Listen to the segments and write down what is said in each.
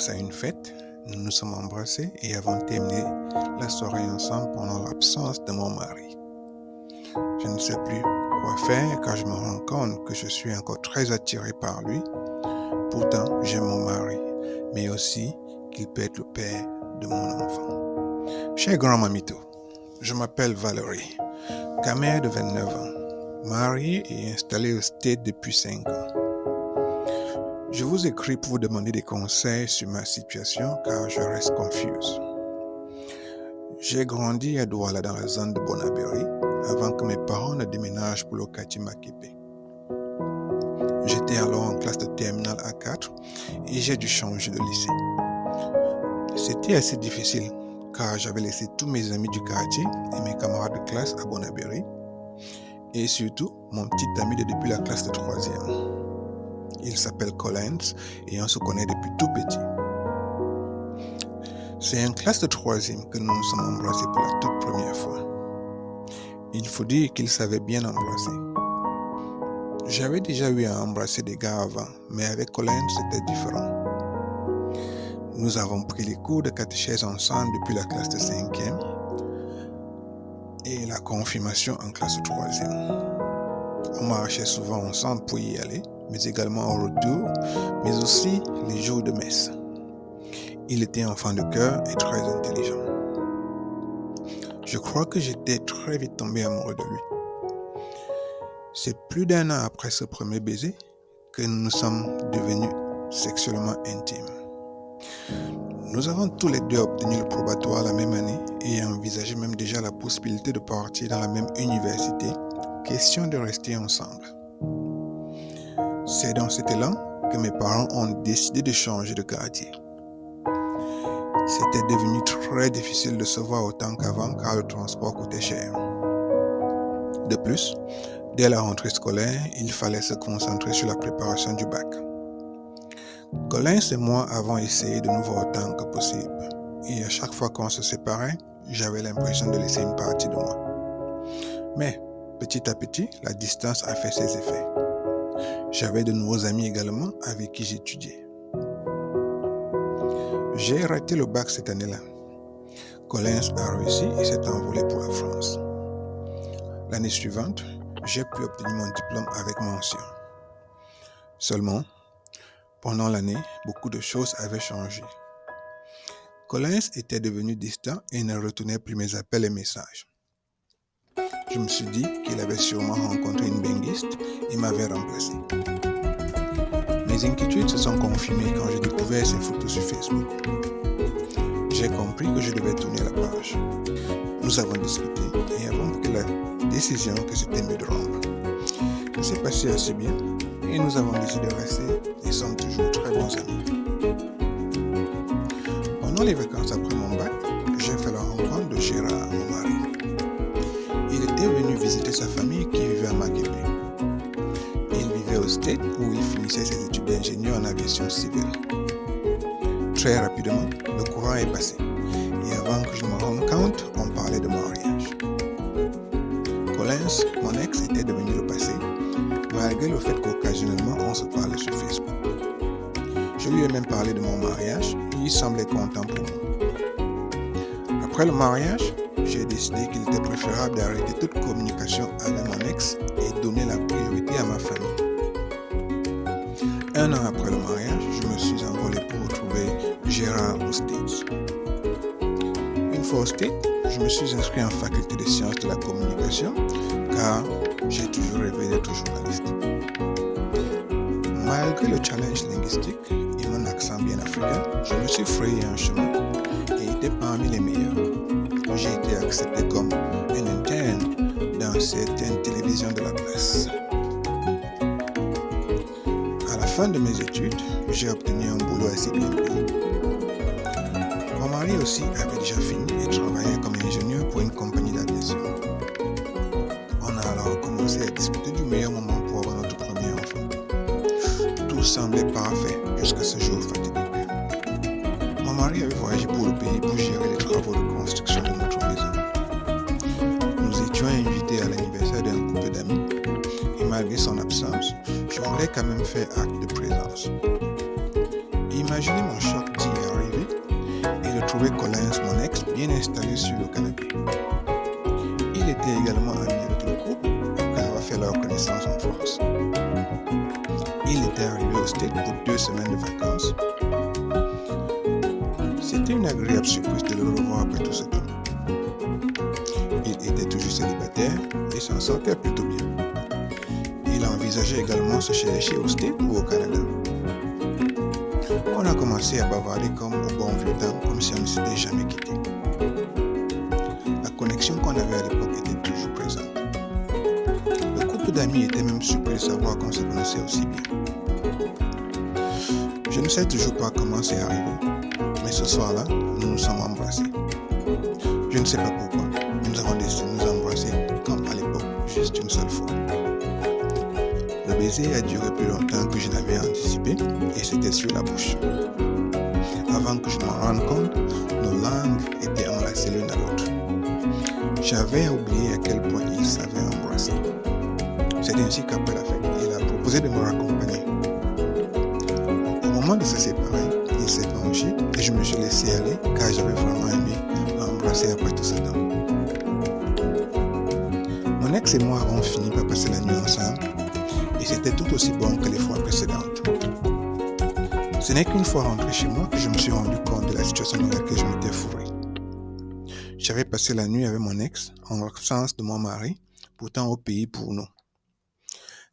ex à une fête, nous nous sommes embrassés et avons terminé la soirée ensemble pendant l'absence de mon mari. Je ne sais plus quoi faire car je me rends compte que je suis encore très attiré par lui. Pourtant, j'aime mon mari, mais aussi qu'il peut être le père de mon enfant. Cher grand mamito, je m'appelle Valérie, camère de 29 ans, mariée et installée au States depuis 5 ans. Je vous écris pour vous demander des conseils sur ma situation car je reste confuse. J'ai grandi à Douala dans la zone de Bonabéry avant que mes parents ne déménagent pour le quartier Maképé. J'étais alors en classe de terminale A4 et j'ai dû changer de lycée. C'était assez difficile car j'avais laissé tous mes amis du quartier et mes camarades de classe à Bonabéry et surtout mon petit ami de depuis la classe de 3e. Il s'appelle Collins et on se connaît depuis tout petit. C'est en classe de 3e que nous nous sommes embrassés pour la toute première fois. Il faut dire qu'il savait bien embrasser. J'avais déjà eu à embrasser des gars avant, mais avec Collins c'était différent. Nous avons pris les cours de catéchèse ensemble depuis la classe de 5e et la confirmation en classe de 3e. On marchait souvent ensemble pour y aller, mais également au retour, mais aussi les jours de messe. Il était enfant de cœur et très intelligent. Je crois que j'étais très vite tombé amoureux de lui. C'est plus d'1 an après ce premier baiser que nous nous sommes devenus sexuellement intimes. Nous avons tous les deux obtenu le probatoire la même année et envisagé même déjà la possibilité de partir dans la même université, question de rester ensemble. C'est dans cet élan que mes parents ont décidé de changer de quartier. C'était devenu très difficile de se voir autant qu'avant car le transport coûtait cher. De plus, dès la rentrée scolaire, il fallait se concentrer sur la préparation du bac. Collins et moi avons essayé de nous voir autant que possible et à chaque fois qu'on se séparait, j'avais l'impression de laisser une partie de moi. Mais petit à petit, la distance a fait ses effets. J'avais de nouveaux amis également avec qui j'étudiais. J'ai raté le bac cette année-là. Collins a réussi et s'est envolé pour la France. L'année suivante, j'ai pu obtenir mon diplôme avec mention. Seulement, pendant l'année, beaucoup de choses avaient changé. Collins était devenu distant et ne retenait plus mes appels et messages. Je me suis dit qu'il avait sûrement rencontré une benguiste et m'avait remplacé. Mes inquiétudes se sont confirmées quand j'ai découvert ses photos sur Facebook. J'ai compris que je devais tourner la page. Nous avons discuté et avons pris la décision que c'était mieux de rompre. C'est passé assez bien et nous avons décidé de rester et sommes toujours très bons amis. Pendant les vacances après mon bac, j'ai fait la rencontre de Gérard, mon mari. Il était venu visiter sa famille qui vivait à Maképé. Il vivait au States où il finissait ses études d'ingénieur en aviation civile. Très rapidement, le courant est passé et avant que je me rende compte, on parlait de mariage. Collins, mon ex, était devenu le passé, malgré le fait qu'occasionnellement on se parlait sur Facebook. Je lui ai même parlé de mon mariage et il semblait content pour moi. Après le mariage, j'ai décidé qu'il était préférable d'arrêter toute communication avec mon ex et donner la priorité à ma famille. 1 an après le mariage, je me suis envolé pour retrouver Gérard aux States. Une fois au States, je me suis inscrit en faculté de sciences de la communication car j'ai toujours rêvé d'être journaliste. Malgré le challenge linguistique et mon accent bien africain, je me suis frayé un chemin et été parmi les meilleurs. J'ai été accepté comme un interne dans certaines télévisions de la place. À la fin de mes études, j'ai obtenu un boulot assez bien payé. Mon mari aussi avait déjà fini et travaillait comme ingénieur pour une compagnie d'aviation. On a alors commencé à discuter du meilleur moment pour avoir notre premier enfant. Tout semblait parfait jusqu'à ce jour fatidique. Mon mari avait voyagé pour le pays pour gérer les travaux de construction de notre maison. Nous étions invités à l'anniversaire d'un couple d'amis et malgré son absence, je voulais quand même faire acte de présence. Imaginez mon choc d'y trouvé Collins, mon ex, bien installé sur le canapé. Il était également ami avec le couple après avoir fait leur connaissance en France. Il était arrivé au States pour 2 semaines de vacances. C'était une agréable surprise de le revoir après tout ce temps. Il était toujours célibataire et s'en sortait plutôt bien. Il envisageait également se chercher au States ou au Canada. On a commencé à bavarder comme au bon vieux temps, comme si on ne s'était jamais quitté. La connexion qu'on avait à l'époque était toujours présente. Le couple d'amis était même surpris de savoir qu'on se connaissait aussi bien. Je ne sais toujours pas comment c'est arrivé, mais ce soir-là, nous nous sommes embrassés. Je ne sais pas pourquoi, nous avons décidé de nous embrasser comme à l'époque, juste une seule fois. Le baiser a duré plus longtemps que je n'avais anticipé et c'était sur la bouche. Avant que je m'en rende compte, nos langues étaient enlacées l'une à l'autre. J'avais oublié à quel point il savait embrasser. C'est ainsi qu'après la fête, il a proposé de me raccompagner. Au moment de se séparer, il s'est penché et je me suis laissé aller car j'avais vraiment aimé l'embrasser après tout ce temps. Mon ex et moi avons fini par passer la nuit ensemble et c'était tout aussi bon que les fois précédentes. Ce n'est qu'une fois rentré chez moi que je me suis rendu compte de la situation dans laquelle je m'étais fourré. J'avais passé la nuit avec mon ex, en l'absence de mon mari, pourtant au pays pour nous.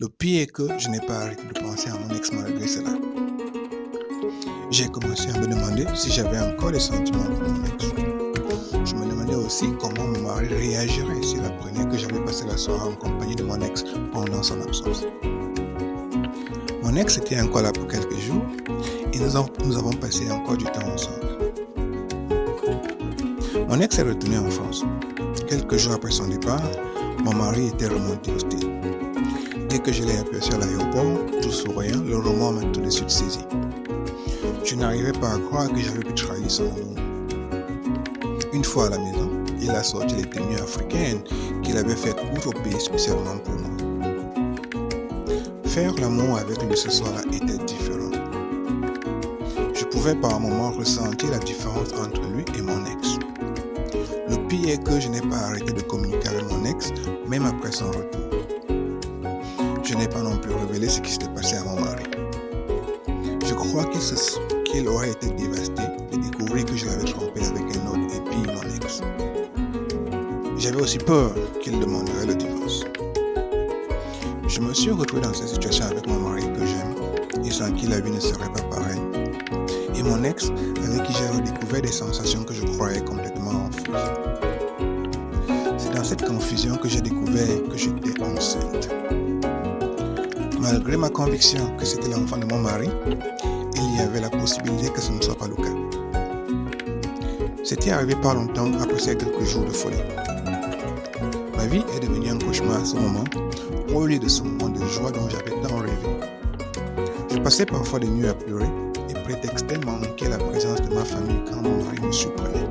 Le pire est que je n'ai pas arrêté de penser à mon ex malgré cela. J'ai commencé à me demander si j'avais encore des sentiments pour mon ex. Je me demandais aussi comment mon mari réagirait s'il apprenait que j'avais passé la soirée en compagnie de mon ex pendant son absence. Mon ex était encore là pour quelques jours et nous avons passé encore du temps ensemble. Mon ex est retourné en France. Quelques jours après son départ, mon mari était remonté au States. Dès que je l'ai aperçu à l'aéroport, tout souriant, le remords m'a tout de suite saisi. Je n'arrivais pas à croire que j'avais pu trahir son amour. Une fois à la maison, il a sorti les tenues africaines qu'il avait faites coudre au pays spécialement pour moi. Faire l'amour avec lui ce soir-là était différent. Je pouvais par moments ressentir la différence entre lui et mon ex. Le pire est que je n'ai pas arrêté de communiquer avec mon ex, même après son retour. Je n'ai pas non plus révélé ce qui s'était passé à mon mari. Je crois qu'il aurait été dévasté de découvrir que je l'avais trompé avec un autre et puis mon ex. J'avais aussi peur qu'il demanderait le divorce. Je me suis retrouvé dans cette situation avec mon mari que j'aime et sans qui la vie ne serait pas pareille. Et mon ex avec qui j'ai redécouvert des sensations que je croyais complètement enfouies. C'est dans cette confusion que j'ai découvert que j'étais enceinte. Malgré ma conviction que c'était l'enfant de mon mari, il y avait la possibilité que ce ne soit pas le cas. C'était arrivé pas longtemps après ces quelques jours de folie. Ma vie est devenue un cauchemar à ce moment, au lieu de ce moment de joie dont j'avais tant rêvé. Je passais parfois des nuits à pleurer et prétextais manquer la présence de ma famille quand mon mari me surprenait.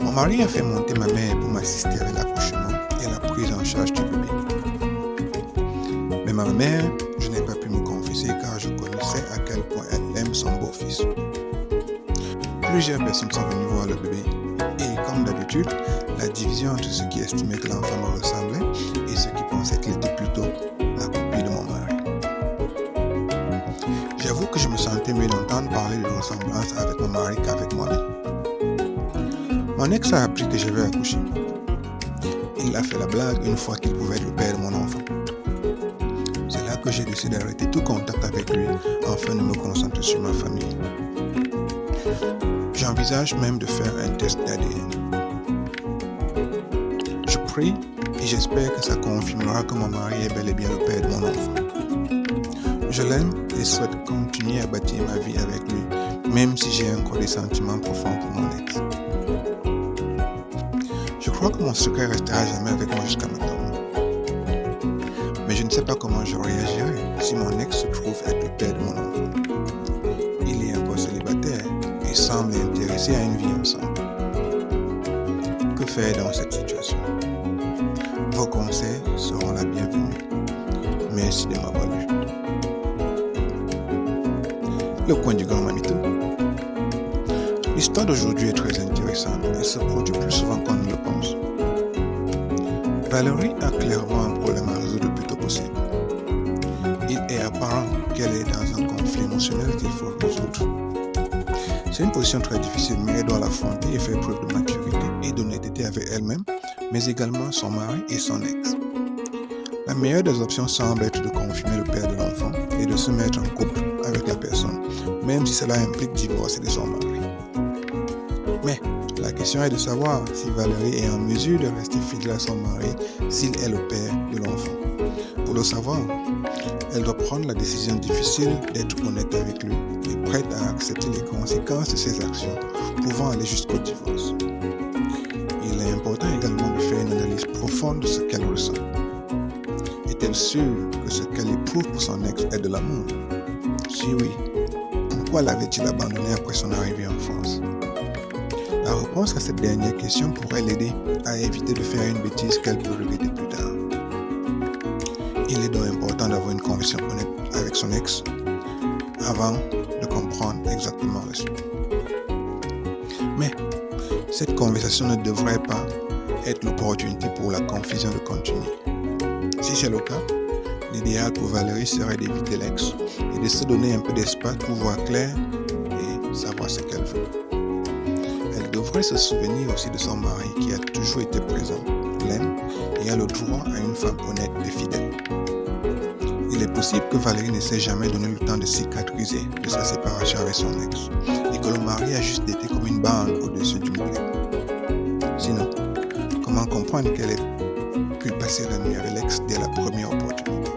Mon mari a fait monter ma mère pour m'assister avec l'accouchement et la prise en charge du bébé. Mais ma mère, je n'ai pas pu me confesser car je connaissais à quel point elle aime son beau-fils. Plusieurs personnes sont venues voir le bébé et, comme d'habitude, la division entre ceux qui estimaient que l'enfant me ressemblait et ceux qui pensaient qu'il était plutôt la copie de mon mari. J'avoue que je me sentais mieux d'entendre parler de ressemblance avec mon mari qu'avec moi-même. Mon ex a appris que j'avais accouché. Il a fait la blague une fois qu'il pouvait être le père de mon enfant. C'est là que j'ai décidé d'arrêter tout contact avec lui afin de me concentrer sur ma famille. J'envisage même de faire un test d'ADN. Je prie et j'espère que ça confirmera que mon mari est bel et bien le père de mon enfant. Je l'aime et souhaite continuer à bâtir ma vie avec lui, même si j'ai encore des sentiments profonds pour mon ex. Je crois que mon secret restera jamais avec moi jusqu'à maintenant. Mais je ne sais pas comment je réagirai si mon ex se trouve être le père de mon enfant. Il est encore célibataire et semble intéressé à une vie ensemble. Que faire dans cette situation? Vos conseils seront la bienvenue. Merci de m'avoir lu. Le coin du grand mamito. L'histoire d'aujourd'hui est très intéressante et se produit plus souvent qu'on ne le pense. Valérie a clairement un problème à résoudre le plus tôt possible. Il est apparent qu'elle est dans un conflit émotionnel qu'il faut résoudre. C'est une position très difficile, mais elle doit l'affronter et faire preuve de maturité et d'honnêteté avec elle-même, mais également son mari et son ex. La meilleure des options semble être de confirmer le père de l'enfant et de se mettre en couple avec la personne, même si cela implique divorcer de son mari. Mais la question est de savoir si Valérie est en mesure de rester fidèle à son mari s'il est le père de l'enfant. Pour le savoir, elle doit prendre la décision difficile d'être honnête avec lui et prête à accepter les conséquences de ses actions, pouvant aller jusqu'au divorce. Il est important également de faire une analyse profonde de ce qu'elle ressent. Est-elle sûre que ce qu'elle éprouve pour son ex est de l'amour? Si oui, pourquoi l'avait-il abandonné après son arrivée en France? La réponse à cette dernière question pourrait l'aider à éviter de faire une bêtise qu'elle peut regretter plus tard. Il est donc important d'avoir une conversation honnête avec son ex avant de comprendre exactement la suite. Mais cette conversation ne devrait pas être l'opportunité pour la confusion de continuer. Si c'est le cas, l'idéal pour Valérie serait d'éviter l'ex et de se donner un peu d'espace pour voir clair et savoir ce qu'elle veut. Elle devrait se souvenir aussi de son mari qui a toujours été présent, l'aime et a le droit à une femme honnête et fidèle. Il est possible que Valérie ne s'ait jamais donné le temps de cicatriser de sa séparation avec son ex et que le mari a juste été comme une bande au-dessus du milieu. Sinon, comment comprendre qu'elle ait pu passer la nuit avec l'ex dès la première opportunité?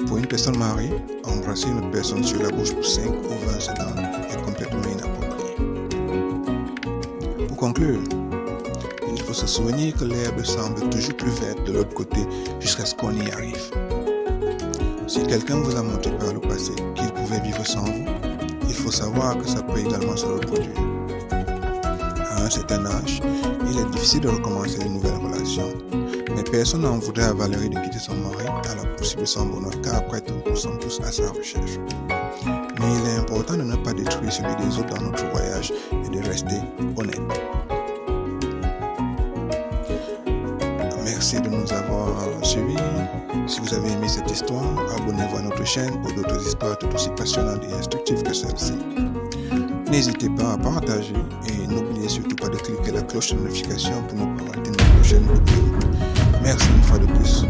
Pour une personne mariée, embrasser une autre personne sur la bouche pour 5 ou 20 secondes est complètement inapproprié. Pour conclure, il faut se souvenir que l'herbe semble toujours plus verte de l'autre côté jusqu'à ce qu'on y arrive. Si quelqu'un vous a montré par le passé qu'il pouvait vivre sans vous, il faut savoir que ça peut également se reproduire. À un certain âge, il est difficile de recommencer une nouvelle relation, mais personne n'en voudrait à Valérie de quitter son mari à la poursuite de son bonheur, car après tout, nous sommes tous à sa recherche. Mais il est important de ne pas détruire celui des autres dans notre voyage et de rester honnête. Merci de nous avoir suivis. Si vous avez aimé cette histoire, abonnez-vous à notre chaîne pour d'autres histoires tout aussi passionnantes et instructives que celle-ci. N'hésitez pas à partager et n'oubliez surtout pas de cliquer la cloche de notification pour ne pas rater nos prochaines vidéos. Merci une fois de plus.